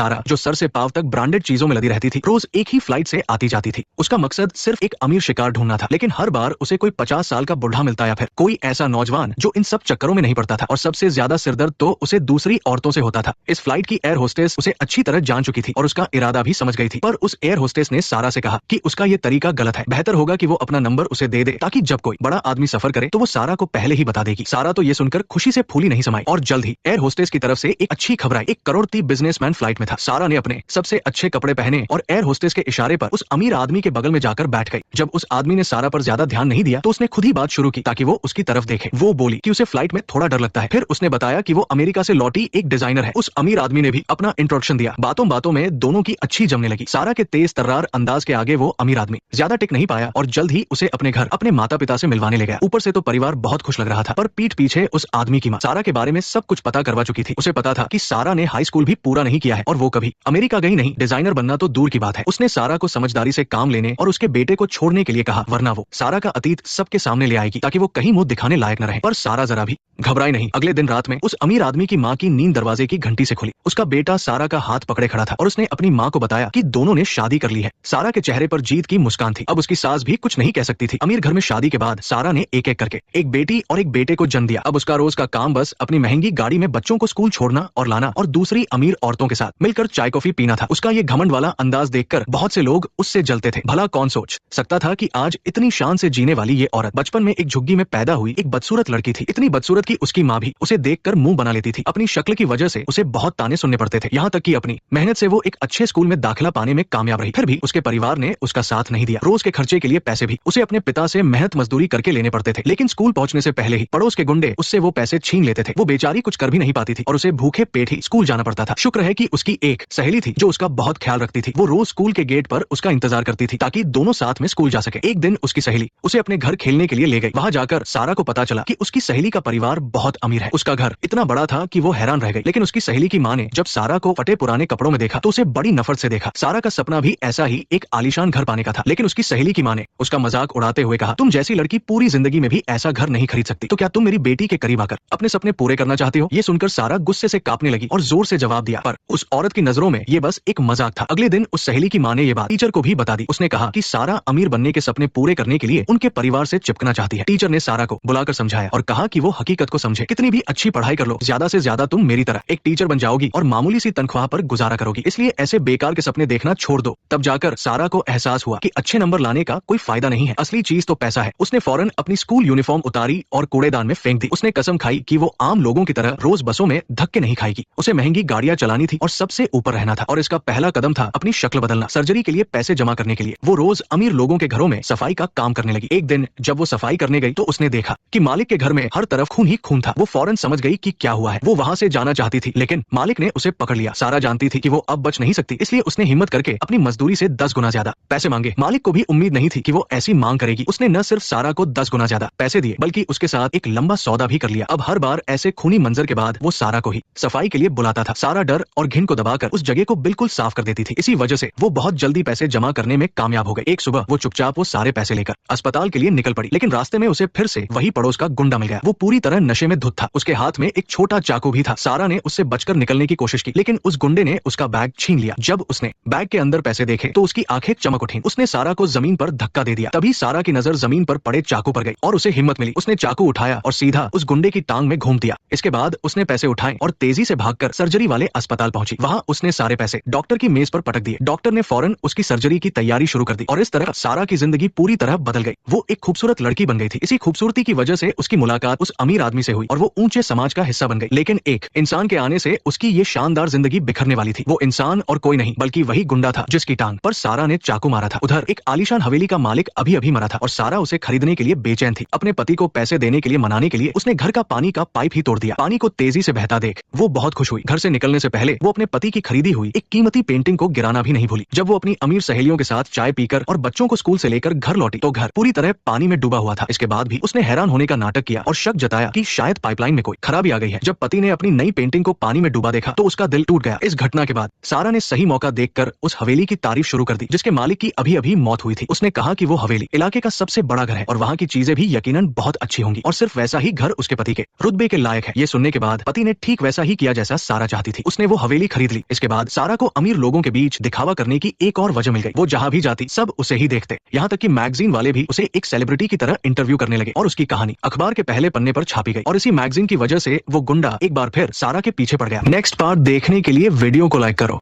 तारा, जो सर से पांव तक ब्रांडेड चीजों में लदी रहती थी, रोज एक ही फ्लाइट से आती जाती थी। उसका मकसद सिर्फ एक अमीर शिकार ढूंढना था, लेकिन हर बार उसे कोई 50 साल का बुढ़ा मिलता या फिर कोई ऐसा नौजवान जो इन सब चक्करों में नहीं पड़ता था। और सबसे ज्यादा सिरदर्द तो उसे दूसरी औरतों से होता था। इस फ्लाइट की एयर होस्टेस उसे अच्छी तरह जान चुकी थी और उसका इरादा भी समझ गई थी, पर उस एयर होस्टेस ने सारा से कहा कि उसका ये तरीका गलत है, बेहतर होगा कि वो अपना नंबर उसे दे दे, ताकि जब कोई बड़ा आदमी सफर करे तो वो सारा को पहले ही बता देगी। सारा तो ये सुनकर खुशी से फूली नहीं समाई और जल्द ही एयर होस्टेस की तरफ से एक अच्छी खबर आई। एक करोड़पति बिजनेसमैन फ्लाइट में था। सारा ने अपने सबसे अच्छे कपड़े पहने और एयर होस्टेस के इशारे पर उस अमीर आदमी के बगल में जाकर बैठ गई। जब उस आदमी ने सारा पर ज्यादा ध्यान नहीं दिया तो उसने खुद ही बात शुरू की ताकि वो उसकी तरफ देखे। वो बोली कि उसे फ्लाइट में थोड़ा डर लगता है। फिर उसने बताया कि वो अमेरिका से लौटी एक डिजाइनर है। उस अमीर आदमी ने भी अपना इंट्रोडक्शन दिया। बातों बातों में दोनों की अच्छी जमने लगी। सारा के तेज तर्रार अंदाज के आगे वो अमीर आदमी ज्यादा टिक नहीं पाया और जल्द ही उसे अपने घर अपने माता पिता से मिलवाने ले गया। ऊपर से तो परिवार बहुत खुश लग रहा था, पर पीठ पीछे उस आदमी की मां सारा के बारे में सब कुछ पता करवा चुकी थी। उसे पता था कि सारा ने हाई स्कूल भी पूरा नहीं किया है और वो कभी अमेरिका गई नहीं। डिजाइनर बनना तो दूर की बात है। उसने सारा को समझदारी से काम लेने और उसके बेटे को छोड़ने के लिए कहा, वरना वो सारा का अतीत सबके सामने ले आएगी ताकि वो कहीं मुंह दिखाने लायक न रहे। पर सारा जरा भी घबराई नहीं। अगले दिन रात में उस अमीर आदमी की मां की नींद दरवाजे की घंटी से खुली। उसका बेटा सारा का हाथ पकड़े खड़ा था और उसने अपनी मां को बताया कि दोनों ने शादी कर ली है। सारा के चेहरे पर जीत की मुस्कान थी। अब उसकी सास भी कुछ नहीं कह सकती थी। अमीर घर में शादी के बाद सारा ने एक एक करके एक बेटी और एक बेटे को जन्म दिया। अब उसका रोज का काम बस अपनी महंगी गाड़ी में बच्चों को स्कूल छोड़ना और लाना और दूसरी अमीर औरतों के साथ मिलकर चाय कॉफी पीना था। उसका ये घमंड वाला अंदाज देखकर बहुत से लोग उससे जलते थे। भला कौन सोच सकता था कि आज इतनी शान से जीने वाली ये औरत बचपन में एक झुग्गी में पैदा हुई एक बदसूरत लड़की थी। इतनी बदसूरत की उसकी माँ भी उसे देखकर मुंह बना लेती थी। अपनी शक्ल की वजह से उसे बहुत ताने सुनने पड़ते थे। यहाँ तक कि अपनी मेहनत से वो एक अच्छे स्कूल में दाखिला पाने में कामयाब रही, फिर भी उसके परिवार ने उसका साथ नहीं दिया। रोज के खर्चे के लिए पैसे भी उसे अपने पिता से मेहनत मजदूरी करके लेने पड़ते थे। लेकिन स्कूल पहुंचने से पहले ही पड़ोस के गुंडे उससे वो पैसे छीन लेते थे। वो बेचारी कुछ कर भी नहीं पाती थी और उसे भूखे पेट ही स्कूल जाना पड़ता था। शुक्र है कि उसकी एक सहेली थी जो उसका बहुत ख्याल रखती थी। वो रोज स्कूल के गेट पर उसका इंतजार करती थी ताकि दोनों साथ में स्कूल जा सके। एक दिन उसकी सहेली उसे अपने घर खेलने के लिए ले गई। वहां जाकर सारा को पता चला कि उसकी सहेली का परिवार बहुत अमीर है। उसका घर इतना बड़ा था कि वो हैरान रह गई। लेकिन उसकी सहेली की माँ ने जब सारा को फटे पुराने कपड़ों में देखा तो उसे बड़ी नफरत से देखा। सारा का सपना भी ऐसा ही एक आलीशान घर पाने का था। लेकिन उसकी सहेली की माँ ने उसका मजाक उड़ाते हुए कहा, तुम जैसी लड़की पूरी जिंदगी में भी ऐसा घर नहीं खरीद सकती, तो क्या तुम मेरी बेटी के करीब आकर अपने सपने पूरे करना चाहती हो? ये सुनकर सारा गुस्से से कांपने लगी और जोर से जवाब दिया, पर उस औरत की नजरों में ये बस एक मजाक था। अगले दिन उस सहेली की माँ ने ये बात टीचर को भी बता दी। उसने कहा कि सारा अमीर बनने के सपने पूरे करने के लिए उनके परिवार से चिपकना चाहती है। टीचर ने सारा को बुलाकर समझाया और कहा कि वो हकीकत को समझे। कितनी भी अच्छी पढ़ाई कर लो, ज्यादा से ज्यादा तुम मेरी तरह एक टीचर बन जाओगी और मामूली सी तनख्वाह पर गुजारा करोगी। इसलिए ऐसे बेकार के सपने देखना छोड़ दो। तब जाकर सारा को एहसास हुआ कि अच्छे नंबर लाने का कोई फायदा नहीं है, असली चीज तो पैसा है। उसने फौरन अपनी स्कूल यूनिफॉर्म उतारी और कूड़ेदान में फेंक दी। उसने कसम खाई कि वो आम लोगों की तरह रोज बसों में धक्के नहीं खाएगी। उसे महंगी गाड़ियां चलानी थी और सबसे ऊपर रहना था। और इसका पहला कदम था अपनी शक्ल बदलना। सर्जरी के लिए पैसे जमा करने के लिए वो रोज अमीर लोगों के घरों में सफाई का काम करने लगी। एक दिन जब वो सफाई करने गई तो उसने देखा कि मालिक के घर में हर तरफ खून ही खून था। वो फौरन समझ गई कि क्या हुआ है। वो वहां से जाना चाहती थी, लेकिन मालिक ने उसे पकड़ लिया। सारा जानती थी कि वो अब बच नहीं सकती, इसलिए उसने हिम्मत करके अपनी मजदूरी से 10 गुना ज्यादा पैसे मांगे। मालिक को भी उम्मीद नहीं थी कि वो ऐसी मांग करेगी। उसने न सिर्फ सारा को 10 गुना ज्यादा पैसे दिए, बल्कि उसके साथ एक लंबा सौदा भी कर लिया। अब हर बार ऐसे खूनी मंजर के बाद वो सारा को ही सफाई के लिए बुलाता था। सारा डर और घिन को दबाकर उस जगह को बिल्कुल साफ कर देती थी। इसी वजह से वो बहुत जल्दी पैसे जमा करने में कामयाब हो गई। एक सुबह वो चुपचाप वो सारे पैसे लेकर अस्पताल के लिए निकल पड़ी, लेकिन रास्ते में उसे फिर से वही पड़ोस का गुंडा मिल गया। वो पूरी तरह नशे में धुत था। उसके हाथ में एक छोटा चाकू भी था। सारा ने उससे बचकर निकलने की कोशिश की, लेकिन उस गुंडे ने उसका बैग छीन लिया। जब उसने बैग के अंदर पैसे देखे तो उसकी आंखें चमक उठी। उसने सारा को जमीन पर धक्का दे दिया। तभी सारा की नजर जमीन पर पड़े चाकू पर गई और उसे हिम्मत मिली। उसने चाकू उठाया और सीधा उस गुंडे की टांग में घूम दिया। इसके बाद उसने पैसे उठाए और तेजी से भागकर सर्जरी वाले अस्पताल पहुंची। वहां उसने सारे पैसे डॉक्टर की मेज पर पटक दिए। डॉक्टर ने फौरन उसकी सर्जरी की तैयारी शुरू कर दी और इस तरह सारा की जिंदगी पूरी तरह बदल गई। वो एक खूबसूरत लड़की बन गई थी। इसी खूबसूरती की वजह से उसकी मुलाकात उस अमीर आदमी से हुई और वो ऊंचे समाज का हिस्सा बन गई। लेकिन एक इंसान के आने से उसकी ये शानदार जिंदगी बिखरने वाली थी। वो इंसान और कोई नहीं बल्कि वही गुंडा था जिसकी टांग पर सारा ने चाकू मारा था। उधर एक आलीशान हवेली का मालिक अभी अभी मरा था और सारा उसे खरीदने के लिए बेचैन थी। अपने पति को पैसे देने के लिए मनाने के लिए उसने घर का पानी का पाइप ही तोड़ दिया। पानी को तेजी से बहता देख वो बहुत खुश हुई। घर से निकलने से पहले वो अपने पति की खरीदी हुई एक कीमती पेंटिंग को गिराना भी नहीं भूली। जब वो अपनी अमीर सहेलियों के साथ चाय पीकर और बच्चों को स्कूल से लेकर घर लौटी तो घर पूरी तरह पानी में डूबा हुआ था। इसके बाद भी उसने हैरान होने का नाटक किया और शक जताया कि शायद पाइपलाइन में कोई खराबी आ गई है। जब पति ने अपनी नई पेंटिंग को पानी में डूबा देखा तो उसका दिल टूट गया। इस घटना के बाद सारा ने सही मौका देखकर उस हवेली की तारीफ शुरू कर दी जिसके मालिक की अभी अभी मौत हुई थी। उसने कहा कि वो हवेली इलाके का सबसे बड़ा घर है और वहाँ की चीजें भी यकीनन बहुत अच्छी होंगी और सिर्फ वैसा ही घर उसके पति के रुतबे के लायक है। ये सुनने के बाद पति ने ठीक वैसा ही किया जैसा सारा चाहती थी। उसने वो हवेली खरीद खरीद ली। इसके बाद सारा को अमीर लोगों के बीच दिखावा करने की एक और वजह मिल गई। वो जहाँ भी जाती सब उसे ही देखते, यहाँ तक कि मैगजीन वाले भी उसे एक सेलिब्रिटी की तरह इंटरव्यू करने लगे और उसकी कहानी अखबार के पहले पन्ने पर छापी गई। और इसी मैगजीन की वजह से वो गुंडा एक बार फिर सारा के पीछे पड़ गया। नेक्स्ट पार्ट देखने के लिए वीडियो को लाइक करो।